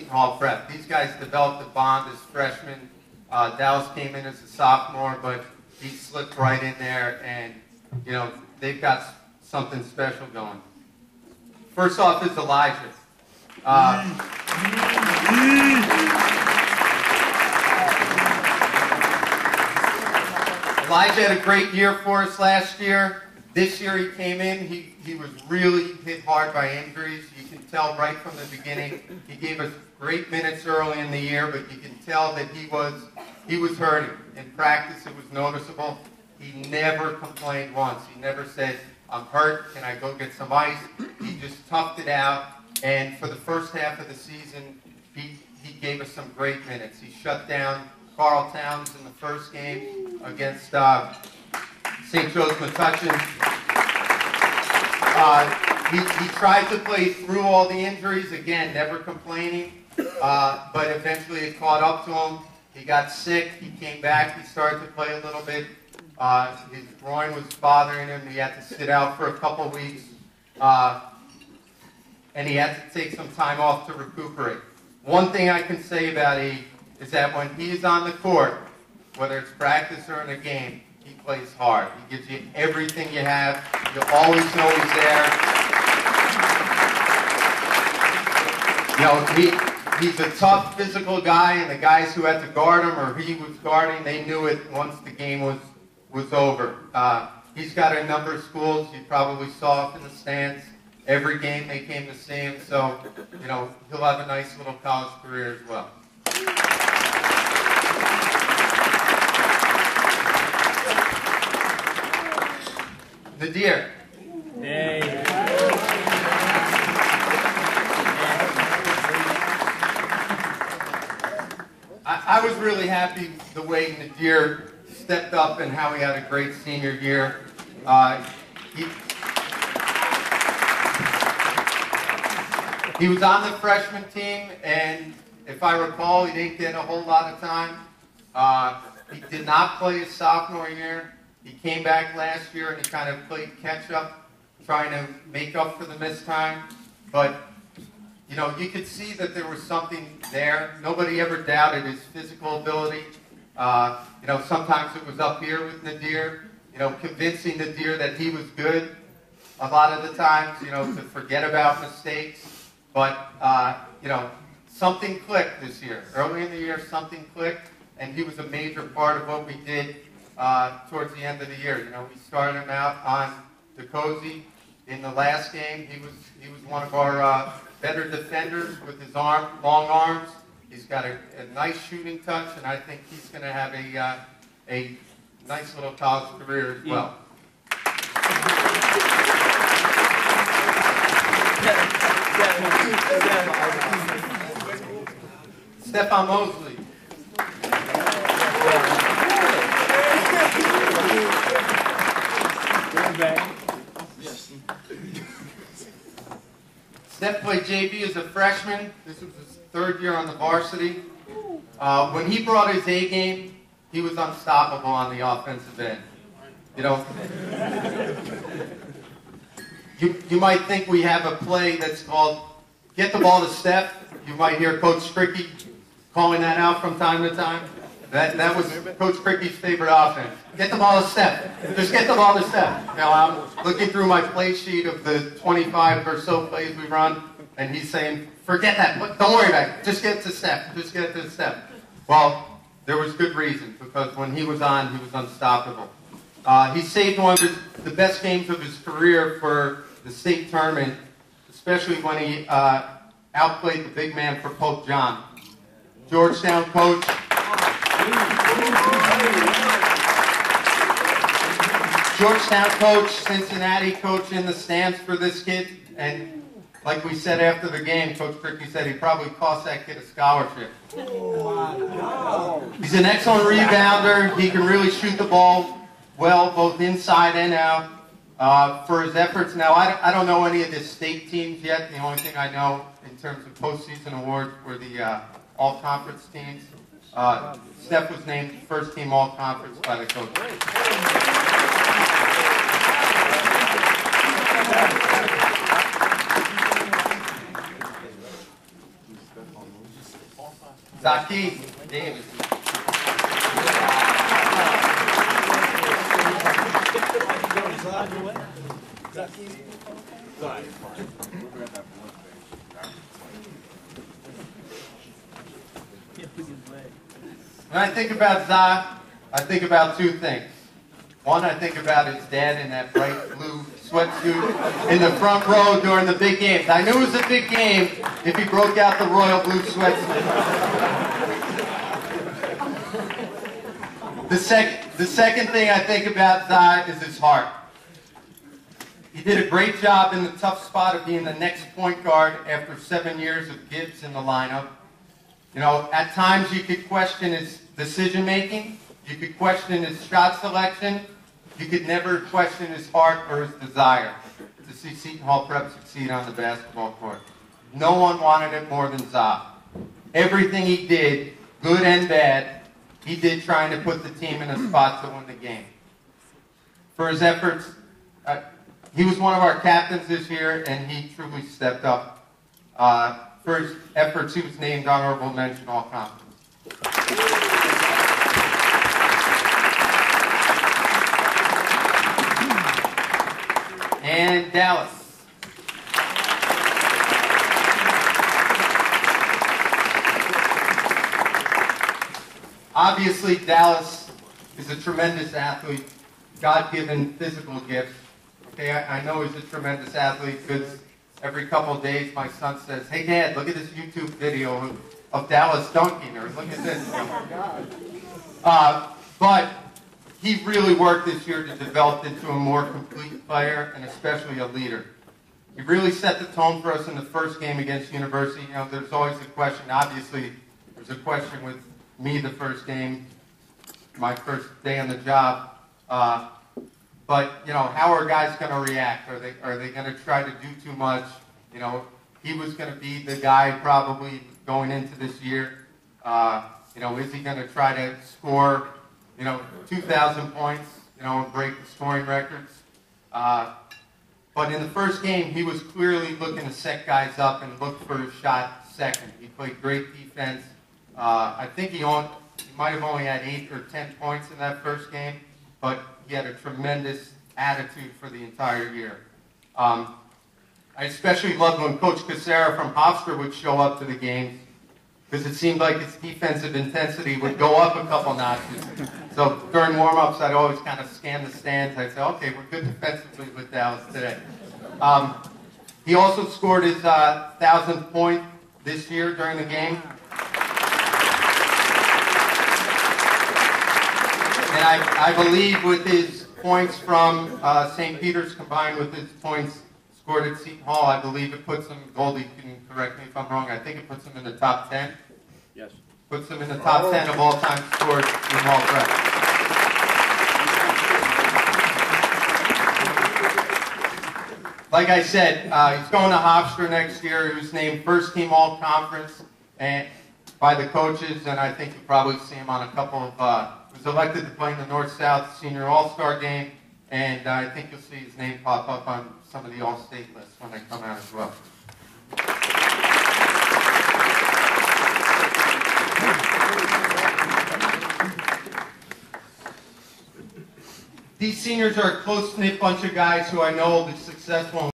Seton Hall Prep. These guys developed a bond as freshmen. Dallas came in as a sophomore, but he slipped right in there, and you know they've got something special going. First off is Elijah. Elijah had a great year for us last year. This year he came in, he was really hit hard by injuries. You can tell right from the beginning. He gave us great minutes early in the year, but you can tell that he was hurting. In practice it was noticeable. He never complained once. He never said, I'm hurt, can I go get some ice? He just toughed it out, and for the first half of the season, he gave us some great minutes. He shut down Carl Towns in the first game against St. Joe's Metuchen. He tried to play through all the injuries, again, never complaining, but eventually it caught up to him. He got sick, he came back, he started to play a little bit. His groin was bothering him, he had to sit out for a couple weeks, and he had to take some time off to recuperate. One thing I can say about E is that when he's on the court, whether it's practice or in a game, he plays hard. He gives you everything you have. You always know he's there. You know, he's a tough physical guy, and the guys who had to guard him or he was guarding, they knew it once the game was over. He's got a number of schools. You probably saw it in the stands. Every game they came to see him, so you know he'll have a nice little college career as well. Nadir. Hey. I was really happy the way Nadir stepped up and how he had a great senior year. He was on the freshman team, and if I recall, he didn't get a whole lot of time. He did not play his sophomore year. He came back last year and he kind of played catch-up, trying to make up for the missed time. But, you know, you could see that there was something there. Nobody ever doubted his physical ability. You know, sometimes it was up here with Nadir, you know, convincing Nadir that he was good. A lot of the times, you know, to forget about mistakes. But, you know, something clicked this year. Early in the year, something clicked, and he was a major part of what we did towards the end of the year. You know, we started him out on the cozy in the last game. He was one of our better defenders with his long arms. He's got a nice shooting touch, and I think he's going to have a nice little college career as well. Stephon Mosley. Steph played JV as a freshman. This was his third year on the varsity. When he brought his A game, he was unstoppable on the offensive end. You know, you might think we have a play that's called "Get the ball to Steph." You might hear Coach Stricky calling that out from time to time. That was Coach Cricky's favorite offense. Get the ball to Steph. Just get the ball to Steph. You know, I'm looking through my play sheet of the 25 or so plays we run, and he's saying, forget that. Don't worry about it. Just get to Steph. Just get to Steph. Well, there was good reason, because when he was on, he was unstoppable. He saved one of the best games of his career for the state tournament, especially when he outplayed the big man for Pope John. Georgetown coach. Georgetown coach, Cincinnati coach in the stands for this kid. And like we said after the game, Coach Cricky said he probably cost that kid a scholarship. He's an excellent rebounder. He can really shoot the ball well, both inside and out. For his efforts now, I don't know any of the state teams yet. The only thing I know in terms of postseason awards were the all-conference teams. Steph was named first team all-conference by the coach. Zaki Davis. When I think about Za, I think about two things. One, I think about his dad in that bright blue sweatsuit in the front row during the big games. I knew it was a big game if he broke out the royal blue sweatsuit. The second thing I think about Za is his heart. He did a great job in the tough spot of being the next point guard after 7 years of Gibbs in the lineup. You know, at times you could question his decision-making, you could question his shot selection, you could never question his heart or his desire to see Seton Hall Prep succeed on the basketball court. No one wanted it more than Za. Everything he did, good and bad, he did trying to put the team in a spot to win the game. For his efforts, he was one of our captains this year, and he truly stepped up. For his efforts, he was named honorable mention all-conference. And Dallas. Obviously, Dallas is a tremendous athlete, God-given physical gift. Okay, I know he's a tremendous athlete because every couple of days my son says, "Hey Dad, look at this YouTube video of Dallas dunking," or "Look at this." But he really worked this year to develop into a more complete player and especially a leader. He really set the tone for us in the first game against University. You know, there's always a question. Obviously, there's a question with me the first game, my first day on the job. But, you know, how are guys going to react? Are they going to try to do too much? You know, he was going to be the guy probably going into this year. You know, is he going to try to score, 2,000 points, and break the scoring records? But in the first game, he was clearly looking to set guys up and look for his shot second. He played great defense. I think he might have only had 8 or 10 points in that first game, but he had a tremendous attitude for the entire year. I especially loved when Coach Casera from Hofstra would show up to the games because it seemed like his defensive intensity would go up a couple notches. So during warm-ups, I'd always kind of scan the stands. I'd say, okay, we're good defensively with Dallas today. He also scored his 1,000th point this year during the game. And I believe with his points from St. Peter's combined with his points scored at Seton Hall, I believe it puts him, Goldie can correct me if I'm wrong, I think it puts him in the top 10. Yes. Puts him in the top 10 of all time scores in Hall Prep. Like I said, he's going to Hofstra next year. He was named first team all-conference by the coaches, and I think you'll probably see him on a couple of was elected to play in the North-South Senior All-Star game, and I think you'll see his name pop up on some of the All-State lists when they come out as well. These seniors are a close-knit bunch of guys who I know will be successful